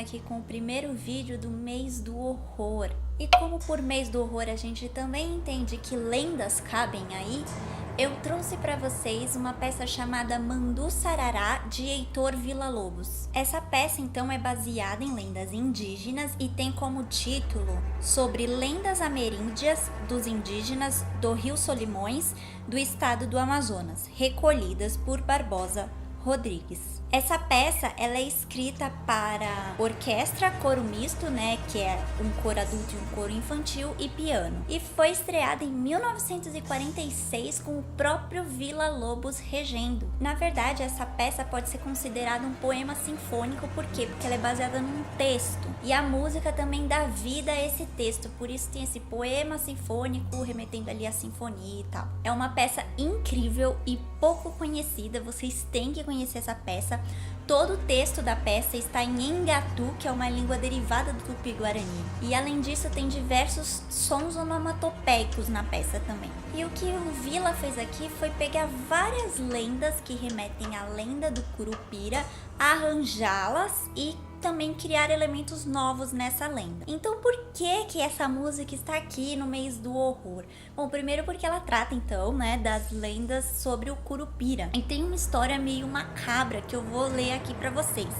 aqui com o primeiro vídeo do mês do horror. E como por mês do horror a gente também entende que lendas cabem aí, eu trouxe para vocês uma peça chamada Mandu Sarará, de Heitor Villa-Lobos. Essa peça então é baseada em lendas indígenas e tem como título Sobre lendas ameríndias dos indígenas do Rio Solimões, do estado do Amazonas, recolhidas por Barbosa Rodrigues. Essa peça ela é escrita para orquestra, coro misto, né, que é um coro adulto e um coro infantil, e piano. E foi estreada em 1946 com o próprio Villa-Lobos regendo. Na verdade, essa peça pode ser considerada um poema sinfônico, por quê? Porque ela é baseada num texto. E a música também dá vida a esse texto, por isso tem esse poema sinfônico remetendo ali à sinfonia e tal. É uma peça incrível e pouco conhecida, vocês têm que conhecer essa peça. Todo o texto da peça está em Engatu, que é uma língua derivada do Tupi-Guarani. E além disso, tem diversos sons onomatopeicos na peça também. E o que o Villa fez aqui foi pegar várias lendas que remetem à lenda do Curupira, arranjá-las e também criar elementos novos nessa lenda. Então por que essa música está aqui no mês do horror? Bom, primeiro porque ela trata então, né, das lendas sobre o Curupira. E tem uma história meio macabra que eu vou ler aqui para vocês.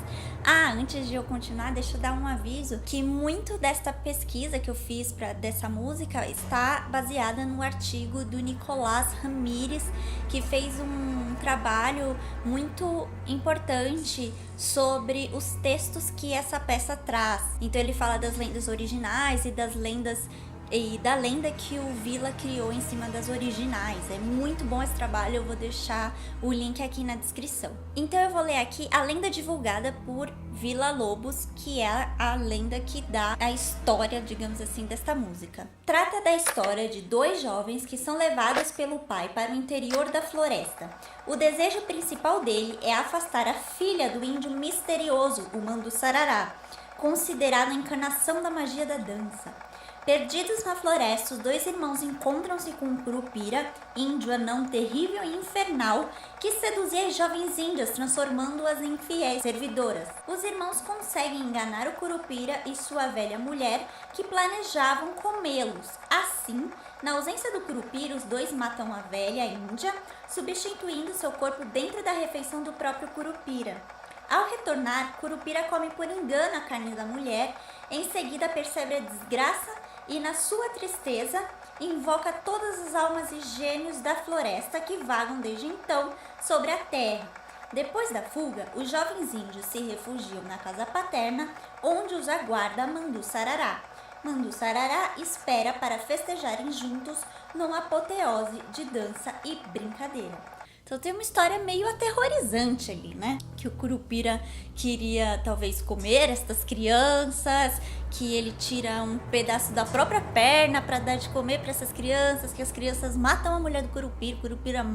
Antes de eu continuar, deixa eu dar um aviso que muito desta pesquisa que eu fiz dessa música está baseada no artigo do Nicolás Ramírez, que fez um trabalho muito importante sobre os textos que essa peça traz. Então ele fala das lendas originais e das lendas e da lenda que o Villa criou em cima das originais. É muito bom esse trabalho, eu vou deixar o link aqui na descrição. Então eu vou ler aqui a lenda divulgada por Villa-Lobos, que é a lenda que dá a história, digamos assim, desta música. Trata da história de dois jovens que são levados pelo pai para o interior da floresta. O desejo principal dele é afastar a filha do índio misterioso, o Mandu Sarará, considerado a encarnação da magia da dança. Perdidos na floresta, os dois irmãos encontram-se com um Curupira, índio anão terrível e infernal, que seduzia as jovens índias, transformando-as em fiéis servidoras. Os irmãos conseguem enganar o Curupira e sua velha mulher, que planejavam comê-los. Assim, na ausência do Curupira, os dois matam a velha índia, substituindo seu corpo dentro da refeição do próprio Curupira. Ao retornar, Curupira come por engano a carne da mulher, em seguida percebe a desgraça e, na sua tristeza, invoca todas as almas e gênios da floresta que vagam desde então sobre a terra. Depois da fuga, os jovens índios se refugiam na casa paterna, onde os aguarda Mandu Sarará. Mandu Sarará espera para festejarem juntos numa apoteose de dança e brincadeira. Então tem uma história meio aterrorizante ali, né? Que o Curupira queria talvez comer estas crianças, que ele tira um pedaço da própria perna para dar de comer para essas crianças, que as crianças matam a mulher do Curupira, o Curupira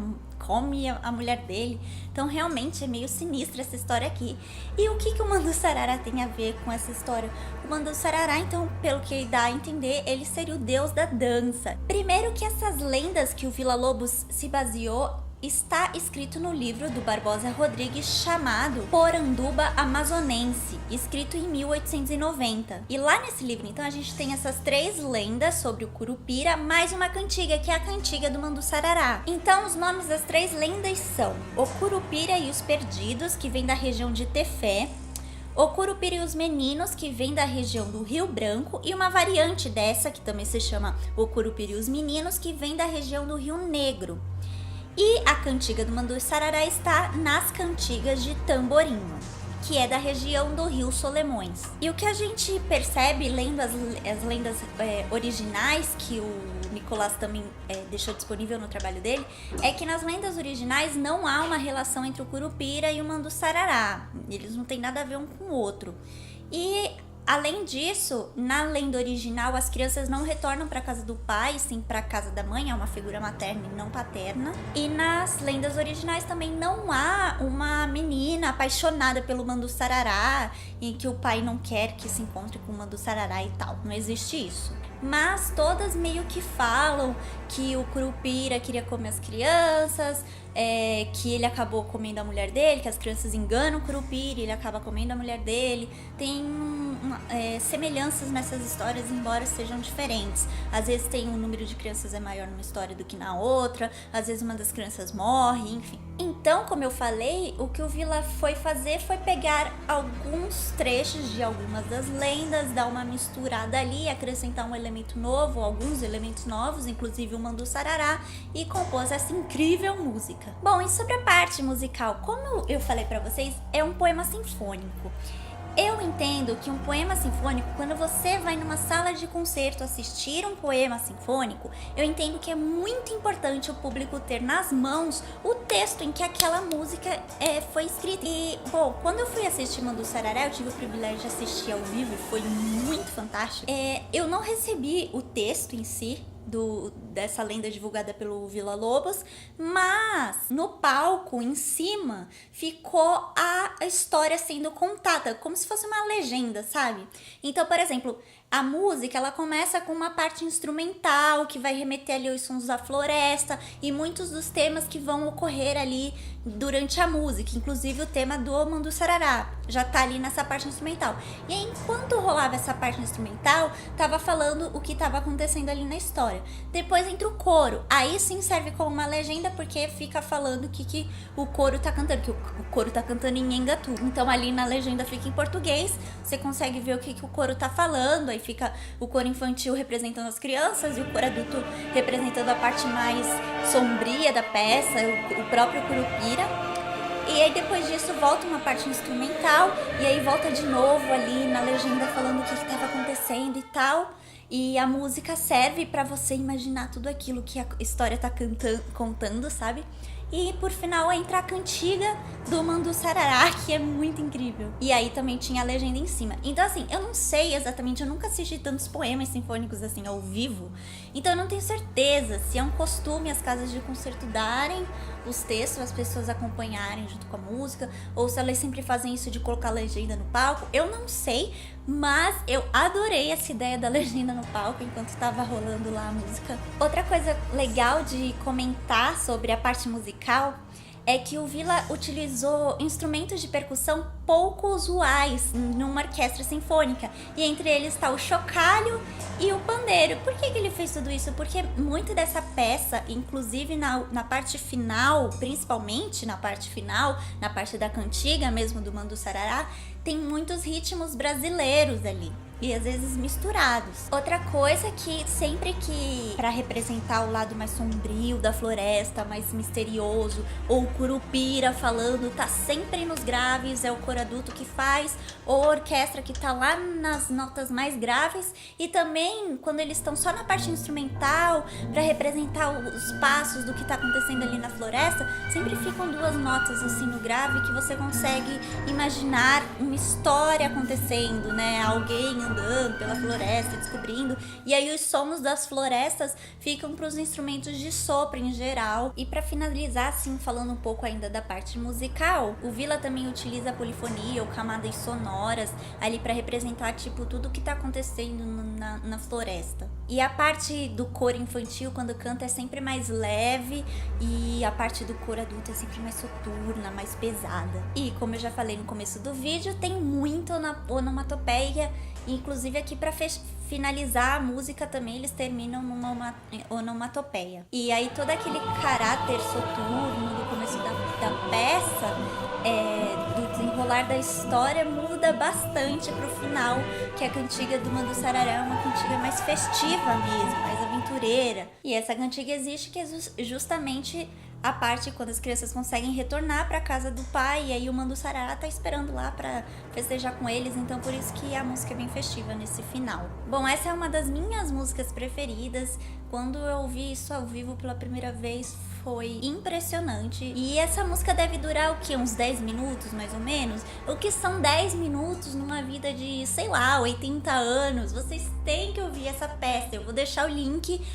come a mulher dele. Então realmente é meio sinistra essa história aqui. E o que o Mandu Sarará tem a ver com essa história? O Mandu Sarará, então, pelo que dá a entender, ele seria o deus da dança. Primeiro que essas lendas que o Villa-Lobos se baseou está escrito no livro do Barbosa Rodrigues chamado Poranduba Amazonense, escrito em 1890. E lá nesse livro, então, a gente tem essas três lendas sobre o Curupira, mais uma cantiga, que é a cantiga do Mandu Sarará. Então, os nomes das três lendas são o Curupira e os Perdidos, que vem da região de Tefé, o Curupira e os Meninos, que vem da região do Rio Branco, e uma variante dessa, que também se chama o Curupira e os Meninos, que vem da região do Rio Negro. E a cantiga do Mandu Sarará está nas cantigas de Tamborinho, que é da região do Rio Solimões. E o que a gente percebe lendo as lendas originais, que o Nicolás também deixou disponível no trabalho dele, é que nas lendas originais não há uma relação entre o Curupira e o Mandu Sarará. Eles não têm nada a ver um com o outro. E além disso, na lenda original, as crianças não retornam para a casa do pai, sim para a casa da mãe, é uma figura materna e não paterna. E nas lendas originais também não há uma menina apaixonada pelo Mandu Sarará, em que o pai não quer que se encontre com o Mandu Sarará e tal. Não existe isso. mas todas meio que falam que o Curupira queria comer as crianças, que ele acabou comendo a mulher dele, que as crianças enganam o Curupira e ele acaba comendo a mulher dele. Tem semelhanças nessas histórias, embora sejam diferentes. Às vezes tem um número de crianças maior numa história do que na outra, às vezes uma das crianças morre, enfim. Então, como eu falei, o que o Vila foi fazer foi pegar alguns trechos de algumas das lendas, dar uma misturada ali, acrescentar um elemento novo, alguns elementos novos, inclusive o Mandu Sarará, e compôs essa incrível música. Bom, e sobre a parte musical, como eu falei pra vocês, é um poema sinfônico. Eu entendo que um poema sinfônico, quando você vai numa sala de concerto assistir um poema sinfônico, eu entendo que é muito importante o público ter nas mãos o texto em que aquela música foi escrita. E, bom, quando eu fui assistir Mandu Sarará, eu tive o privilégio de assistir ao vivo e foi muito fantástico. Eu não recebi o texto em si dessa lenda divulgada pelo Vila Lobos, mas no palco, em cima, ficou a história sendo contada, como se fosse uma legenda, sabe? Então, por exemplo, a música, ela começa com uma parte instrumental, que vai remeter ali aos sons da floresta, e muitos dos temas que vão ocorrer ali durante a música, inclusive o tema do Mandu Sarará, já tá ali nessa parte instrumental. E aí, enquanto rolava essa parte instrumental, tava falando o que tava acontecendo ali na história. Depois entra o coro, aí sim serve como uma legenda, porque fica falando o que o coro tá cantando, que o coro tá cantando em Engatu. Então ali na legenda fica em português, você consegue ver o que o coro tá falando, aí fica o coro infantil representando as crianças e o coro adulto representando a parte mais sombria da peça, o próprio Curupira. E aí depois disso volta uma parte instrumental e aí volta de novo ali na legenda falando o que estava acontecendo e tal. E a música serve pra você imaginar tudo aquilo que a história tá contando, sabe? E por final entra a cantiga do Mandu Sarará, que é muito incrível. E aí também tinha a legenda em cima. Então assim, eu não sei exatamente, eu nunca assisti tantos poemas sinfônicos assim ao vivo. Então eu não tenho certeza se é um costume as casas de concerto darem os textos, as pessoas acompanharem junto com a música, ou se elas sempre fazem isso de colocar a legenda no palco. Eu não sei, mas eu adorei essa ideia da legenda no palco enquanto estava rolando lá a música. Outra coisa legal de comentar sobre a parte musical é que o Vila utilizou instrumentos de percussão pouco usuais numa orquestra sinfônica. E entre eles está o chocalho e o pandeiro. Por que ele fez tudo isso? Porque muito dessa peça, inclusive na parte final, principalmente na parte final, na parte da cantiga mesmo do Mandu Sarará, tem muitos ritmos brasileiros ali. E às vezes misturados. Outra coisa que sempre que, pra representar o lado mais sombrio da floresta, mais misterioso, ou o Curupira falando, tá sempre nos graves, é o coro adulto que faz, ou a orquestra que tá lá nas notas mais graves, e também quando eles estão só na parte instrumental, pra representar os passos do que tá acontecendo ali na floresta, sempre ficam duas notas assim no grave que você consegue imaginar uma história acontecendo, né? Alguém andando pela floresta, descobrindo. E aí os sons das florestas ficam para os instrumentos de sopro em geral. E para finalizar, assim, falando um pouco ainda da parte musical, o Vila também utiliza a polifonia ou camadas sonoras ali para representar, tipo, tudo que tá acontecendo na floresta. E a parte do coro infantil, quando canta, é sempre mais leve, e a parte do coro adulto é sempre mais soturna, mais pesada. E como eu já falei no começo do vídeo, tem muita onomatopeia. Inclusive aqui para finalizar a música também eles terminam numa onomatopeia. E aí todo aquele caráter soturno do começo da peça, do desenrolar da história, muda bastante pro final, que a cantiga do Mandu Sarará é uma cantiga mais festiva mesmo, mais aventureira. E essa cantiga existe que é justamente a parte quando as crianças conseguem retornar para casa do pai, e aí o Mandu Sarará tá esperando lá para festejar com eles, então por isso que a música é bem festiva nesse final. Bom, essa é uma das minhas músicas preferidas. Quando eu ouvi isso ao vivo pela primeira vez, foi impressionante. E essa música deve durar o quê? Uns 10 minutos, mais ou menos? O que são 10 minutos numa vida de, sei lá, 80 anos? Vocês têm que ouvir essa peça. Eu vou deixar o link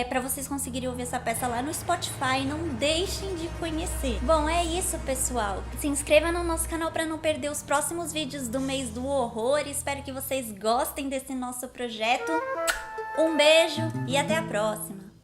para vocês conseguirem ouvir essa peça lá no Spotify. Não deixem de conhecer. Bom, é isso, pessoal. Se inscreva no nosso canal para não perder os próximos vídeos do mês do horror. Espero que vocês gostem desse nosso projeto. Um beijo e até a próxima!